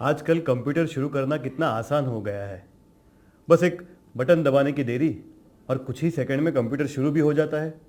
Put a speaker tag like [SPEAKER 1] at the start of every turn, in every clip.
[SPEAKER 1] आजकल कंप्यूटर शुरू करना कितना आसान हो गया है। बस एक बटन दबाने की देरी और कुछ ही सेकंड में कंप्यूटर शुरू भी हो जाता है।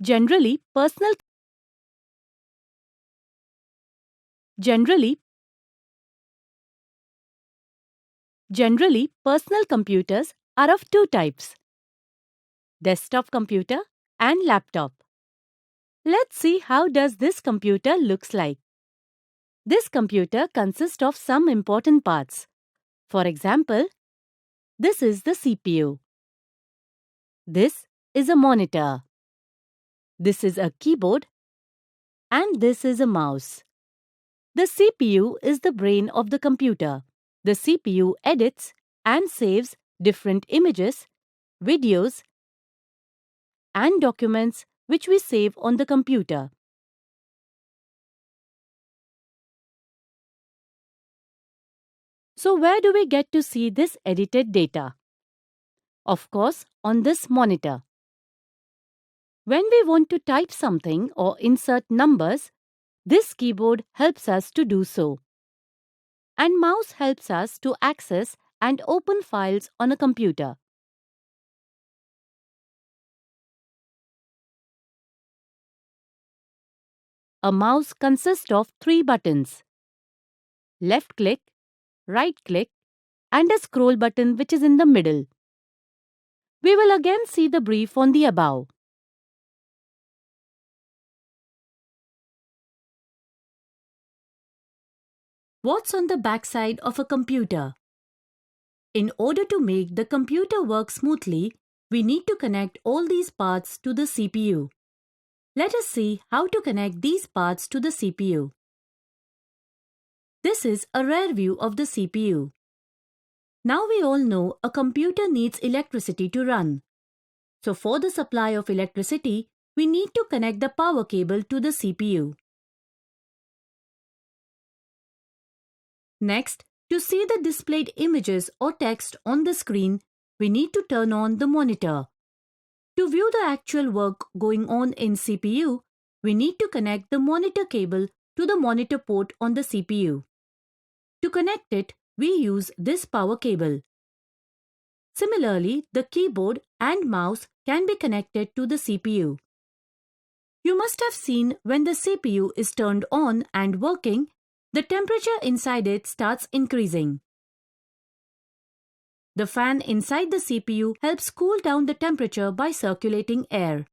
[SPEAKER 2] Generally, generally, personal computers are of two types: desktop computer and laptop. Let's see how does this computer looks like. This computer consists of some important parts. For example, this is the CPU. This is a monitor. This is a keyboard, and this is a mouse. The CPU is the brain of the computer. The CPU edits and saves different images, videos, and documents which we save on the computer. So where do we get to see this edited data? Of course, on this monitor. When we want to type something or insert numbers, this keyboard helps us to do so. And mouse helps us to access and open files on a computer. A mouse consists of 3 buttons: left click, right click, and a scroll button which is in the middle. We will again see the brief on the above. What's on the backside of a computer? In order to make the computer work smoothly, we need to connect all these parts to the CPU. Let us see how to connect these parts to the CPU. This is a rear view of the CPU. Now we all know a computer needs electricity to run. So for the supply of electricity, we need to connect the power cable to the CPU. Next, to see the displayed images or text on the screen, we need to turn on the monitor. To view the actual work going on in CPU, we need to connect the monitor cable to the monitor port on the CPU. To connect it, we use this power cable. Similarly, the keyboard and mouse can be connected to the CPU. You must have seen when the CPU is turned on and working, the temperature inside it starts increasing. The fan inside the CPU helps cool down the temperature by circulating air.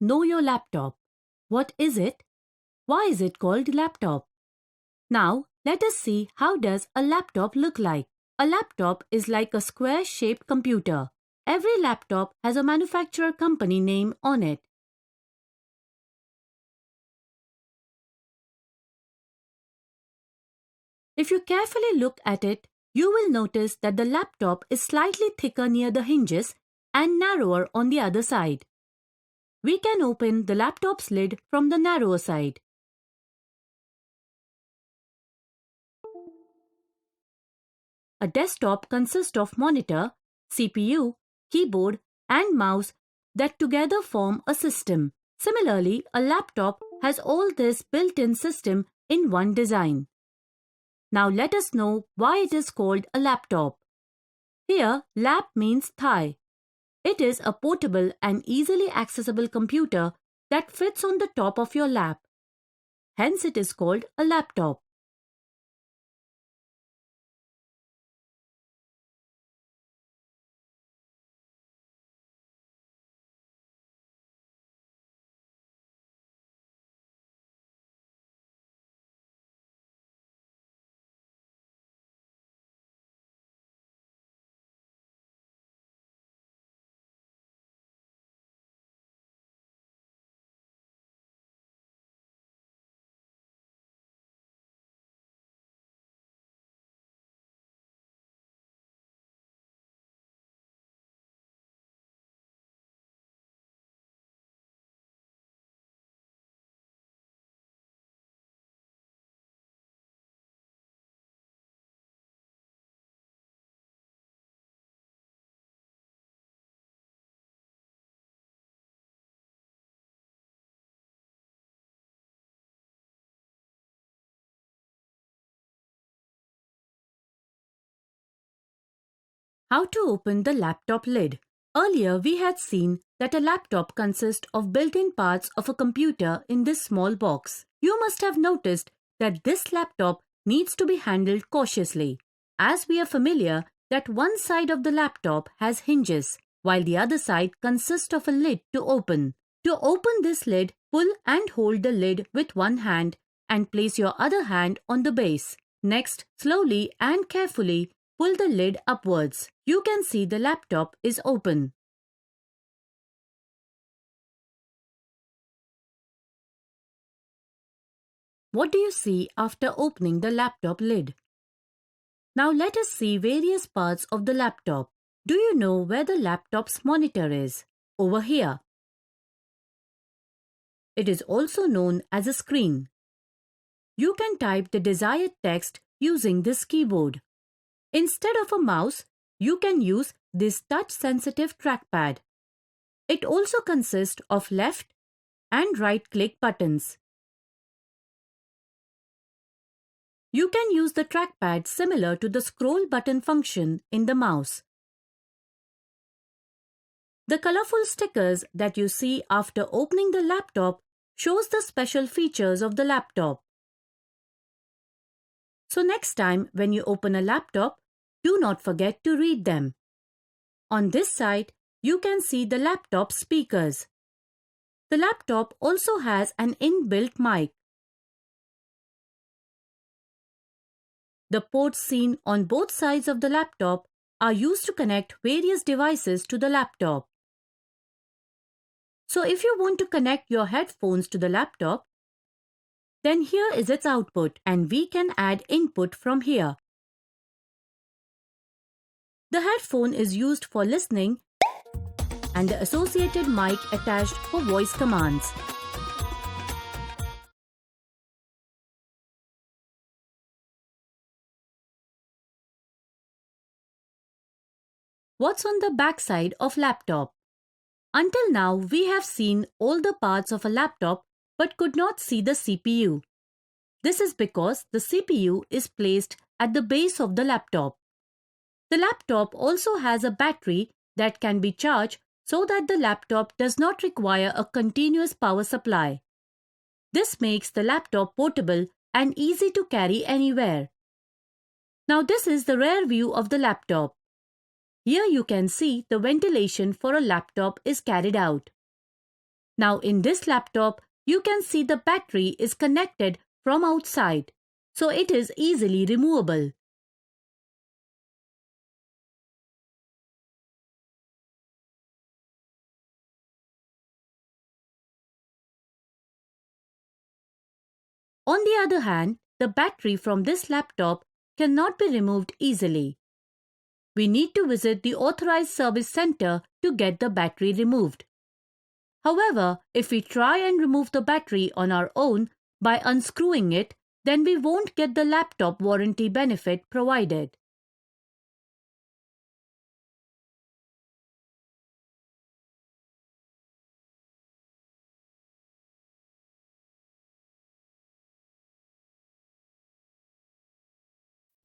[SPEAKER 2] Know your laptop. What is it? Why is it called laptop? Now, let us see how does a laptop look like. A laptop is like a square-shaped computer. Every laptop has a manufacturer company name on it. If you carefully look at it, you will notice that the laptop is slightly thicker near the hinges and narrower on the other side. We can open the laptop's lid from the narrower side. A desktop consists of monitor, CPU, keyboard, and mouse that together form a system. Similarly, a laptop has all this built-in system in one design. Now let us know why it is called a laptop. Here, lap means thigh. It is a portable and easily accessible computer that fits on the top of your lap. Hence it is called a laptop. How to open the laptop lid. Earlier, we had seen that a laptop consists of built-in parts of a computer in this small box. You must have noticed that this laptop needs to be handled cautiously, as we are familiar that one side of the laptop has hinges, while the other side consists of a lid to open. To open this lid, pull and hold the lid with one hand and place your other hand on the base. Next, slowly and carefully pull the lid upwards. You can see the laptop is open. What do you see after opening the laptop lid? Now let us see various parts of the laptop. Do you know where the laptop's monitor is? Over here. It is also known as a screen. You can type the desired text using this keyboard. Instead of a mouse, you can use this touch-sensitive trackpad. It also consists of left and right-click buttons. You can use the trackpad similar to the scroll button function in the mouse. The colorful stickers that you see after opening the laptop shows the special features of the laptop. So next time when you open a laptop, do not forget to read them. On this side, you can see the laptop speakers. The laptop also has an inbuilt mic. The ports seen on both sides of the laptop are used to connect various devices to the laptop. So if you want to connect your headphones to the laptop, then here is its output and we can add input from here. The headphone is used for listening and the associated mic attached for voice commands. What's on the back side of laptop? Until now, we have seen all the parts of a laptop but could not see the CPU. This is because the CPU is placed at the base of the laptop. The laptop also has a battery that can be charged so that the laptop does not require a continuous power supply. This makes the laptop portable and easy to carry anywhere. Now this is the rear view of the laptop. Here you can see the ventilation for a laptop is carried out. Now in this laptop, you can see the battery is connected from outside, so it is easily removable. On the other hand, the battery from this laptop cannot be removed easily. We need to visit the authorized service center to get the battery removed. However, if we try and remove the battery on our own by unscrewing it, then we won't get the laptop warranty benefit provided.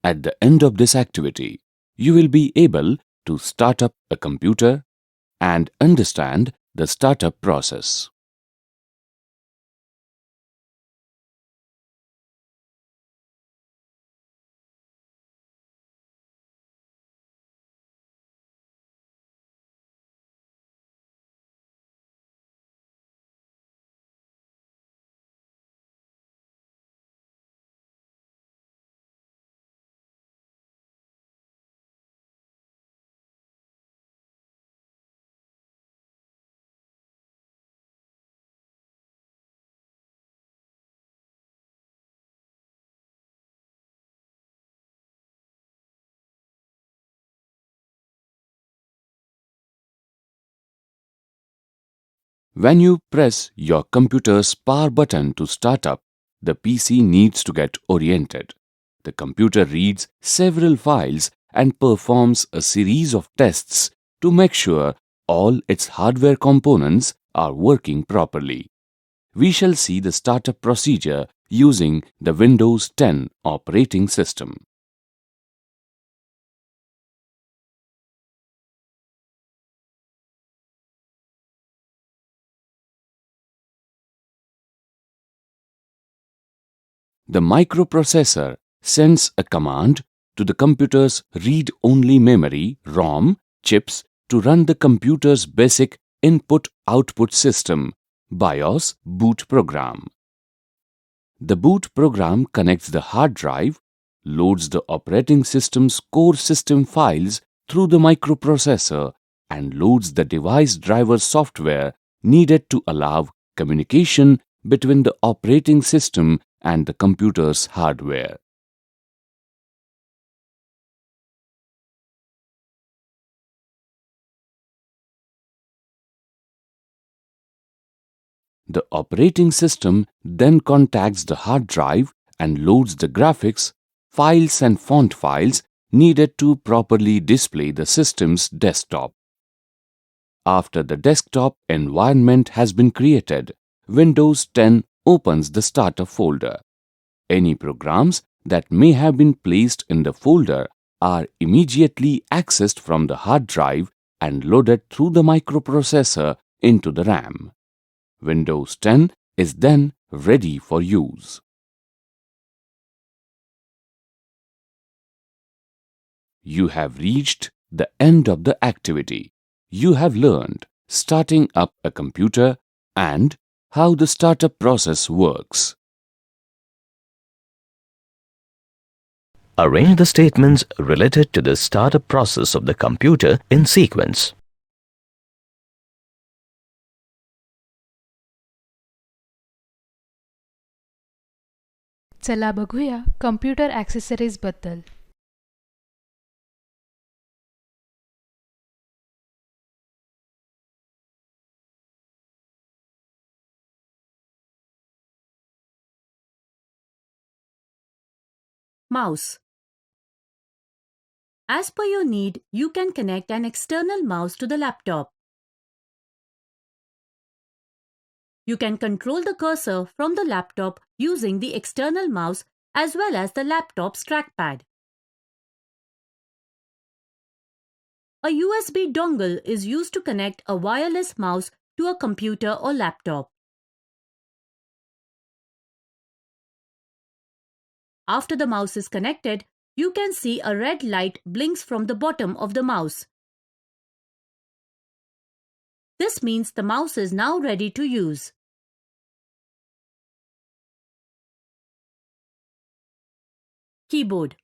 [SPEAKER 3] At the end of this activity, you will be able to start up a computer and understand the startup process. When you press your computer's power button to start up, the PC needs to get oriented. The computer reads several files and performs a series of tests to make sure all its hardware components are working properly. We shall see the startup procedure using the Windows 10 operating system. The microprocessor sends a command to the computer's read-only memory (ROM) chips to run the computer's basic input-output system BIOS boot program. The boot program connects the hard drive, loads the operating system's core system files through the microprocessor, and loads the device driver software needed to allow communication between the operating system and the computer's hardware. The operating system then contacts the hard drive and loads the graphics, files and font files needed to properly display the system's desktop. After the desktop environment has been created, Windows 10 opens the starter folder. Any programs that may have been placed in the folder are immediately accessed from the hard drive and loaded through the microprocessor into the RAM. Windows 10 is then ready for use. You have reached the end of the activity. You have learned starting up a computer and how the startup process works.
[SPEAKER 4] Arrange the statements related to the startup process of the computer in sequence.
[SPEAKER 5] चला बघूया computer accessories बद्दल.
[SPEAKER 2] Mouse. As per your need, you can connect an external mouse to the laptop. You can control the cursor from the laptop using the external mouse as well as the laptop's trackpad. A USB dongle is used to connect a wireless mouse to a computer or laptop. After the mouse is connected, you can see a red light blinks from the bottom of the mouse. This means the mouse is now ready to use. Keyboard.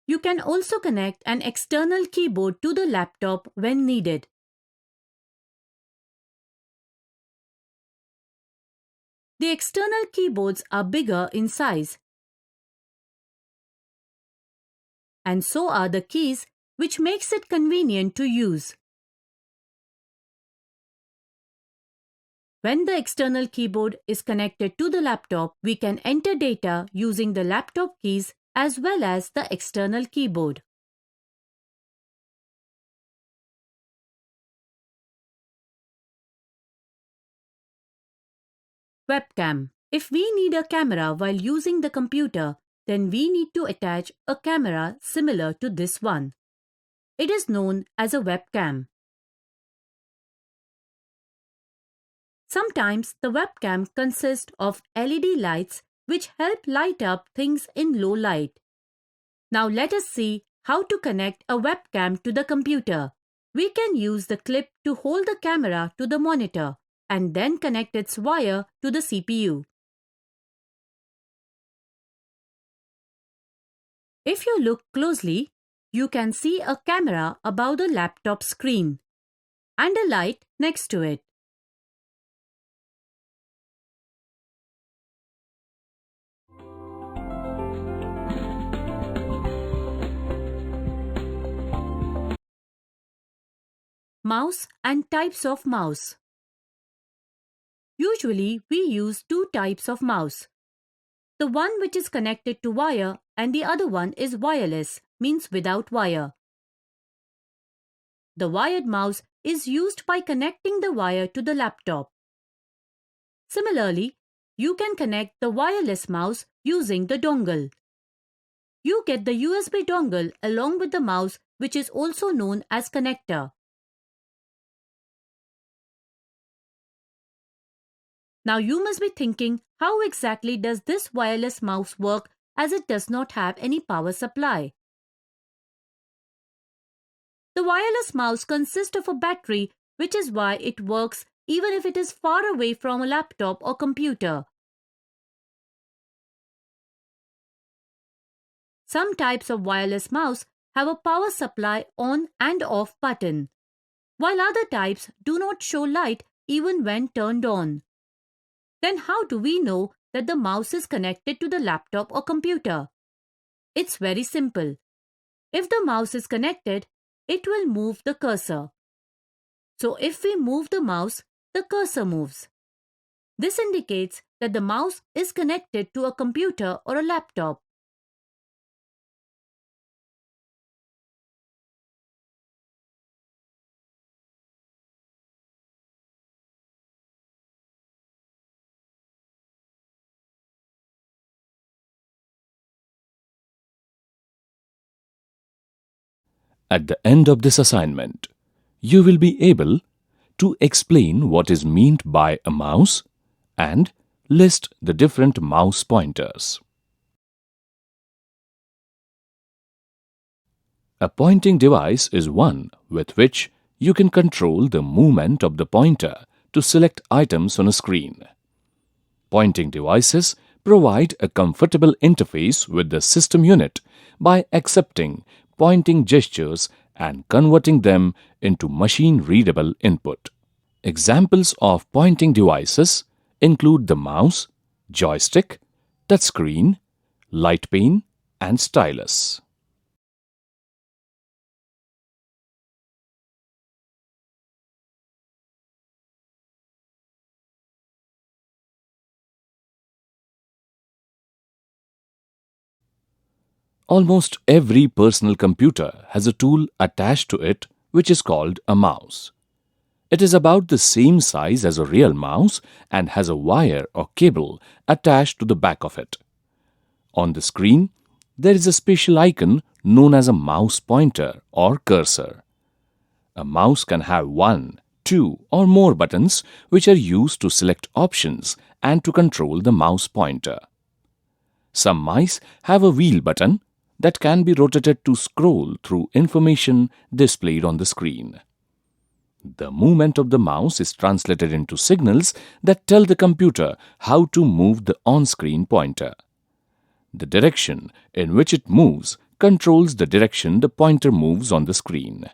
[SPEAKER 2] You can also connect an external keyboard to the laptop when needed. The external keyboards are bigger in size, and so are the keys, which makes it convenient to use. When the external keyboard is connected to the laptop, we can enter data using the laptop keys as well as the external keyboard. Webcam. If we need a camera while using the computer, then we need to attach a camera similar to this one. It is known as a webcam. Sometimes the webcam consists of LED lights which help light up things in low light. Now let us see how to connect a webcam to the computer. We can use the clip to hold the camera to the monitor and then connect its wire to the CPU. If you look closely, you can see a camera above the laptop screen and a light next to it. Mouse and types of mouse. Usually, we use two types of mouse. The one which is connected to wire and the other one is wireless, means without wire. The wired mouse is used by connecting the wire to the laptop. Similarly, you can connect the wireless mouse using the dongle. You get the USB dongle along with the mouse, which is also known as connector. Now you must be thinking how exactly does this wireless mouse work as it does not have any power supply? The wireless mouse consists of a battery, which is why it works even if it is far away from a laptop or computer. Some types of wireless mouse have a power supply on and off button, while other types do not show light even when turned on. Then how do we know that the mouse is connected to the laptop or computer? It's very simple. If the mouse is connected, it will move the cursor. So if we move the mouse, the cursor moves. This indicates that the mouse is connected to a computer or a laptop.
[SPEAKER 3] At the end of this assignment, you will be able to explain what is meant by a mouse and list the different mouse pointers. A pointing device is one with which you can control the movement of the pointer to select items on a screen. Pointing devices provide a comfortable interface with the system unit by accepting pointing gestures and converting them into machine-readable input. Examples of pointing devices include the mouse, joystick, touchscreen, light pen, and stylus. Almost every personal computer has a tool attached to it which is called a mouse. It is about the same size as a real mouse and has a wire or cable attached to the back of it. On the screen, there is a special icon known as a mouse pointer or cursor. A mouse can have one, two, or more buttons which are used to select options and to control the mouse pointer. Some mice have a wheel button that can be rotated to scroll through information displayed on the screen. The movement of the mouse is translated into signals that tell the computer how to move the on-screen pointer. The direction in which it moves controls the direction the pointer moves on the screen.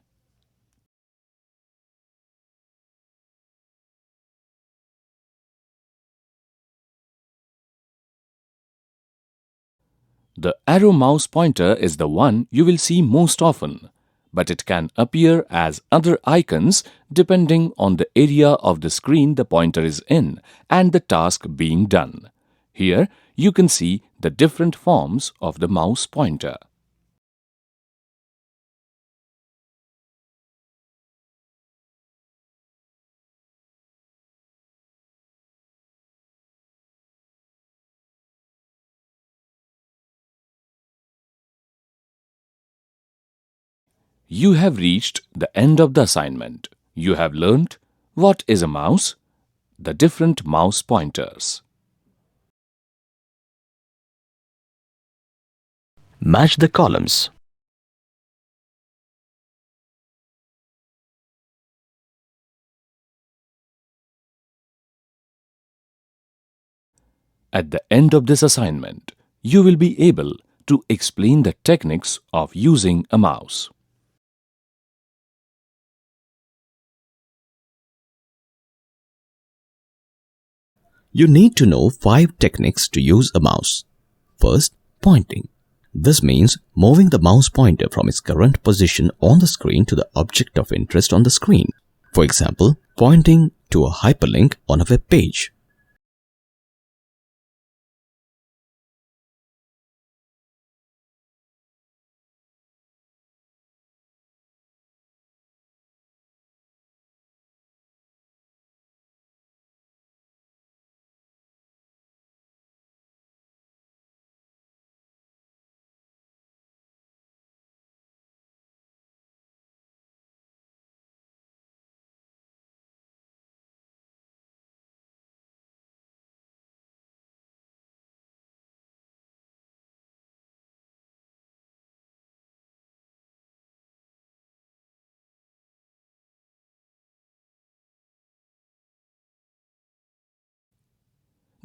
[SPEAKER 3] The arrow mouse pointer is the one you will see most often, but it can appear as other icons depending on the area of the screen the pointer is in and the task being done. Here, you can see the different forms of the mouse pointer. You have reached the end of the assignment. You have learned what is a mouse, the different mouse pointers.
[SPEAKER 4] Match the columns.
[SPEAKER 3] At the end of this assignment, you will be able to explain the techniques of using a mouse.
[SPEAKER 6] You need to know 5 techniques to use a mouse. First, pointing. This means moving the mouse pointer from its current position on the screen to the object of interest on the screen. For example, pointing to a hyperlink on a web page.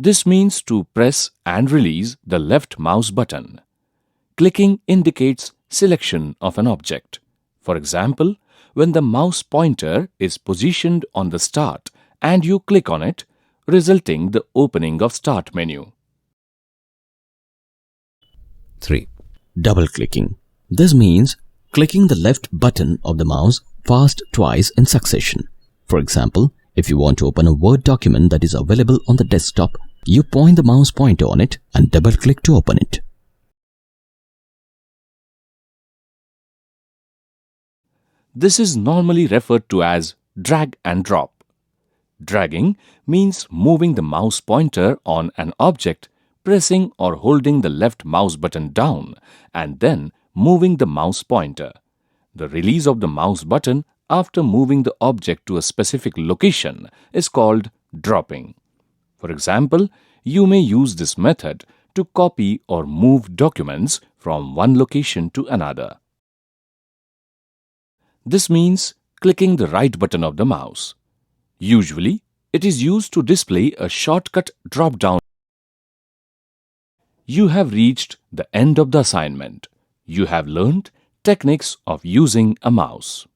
[SPEAKER 3] This means to press and release the left mouse button. Clicking indicates selection of an object. For example, when the mouse pointer is positioned on the Start and you click on it, resulting the opening of Start menu.
[SPEAKER 6] 3. Double clicking. This means clicking the left button of the mouse fast twice in succession. For example, if you want to open a Word document that is available on the desktop, you point the mouse pointer on it and double click to open it.
[SPEAKER 3] This is normally referred to as drag and drop. Dragging means moving the mouse pointer on an object, pressing or holding the left mouse button down, and then moving the mouse pointer. The release of the mouse button after moving the object to a specific location is called dropping. For example, you may use this method to copy or move documents from one location to another. This means clicking the right button of the mouse. Usually, it is used to display a shortcut drop-down. You have reached the end of the assignment. You have learned techniques of using a mouse.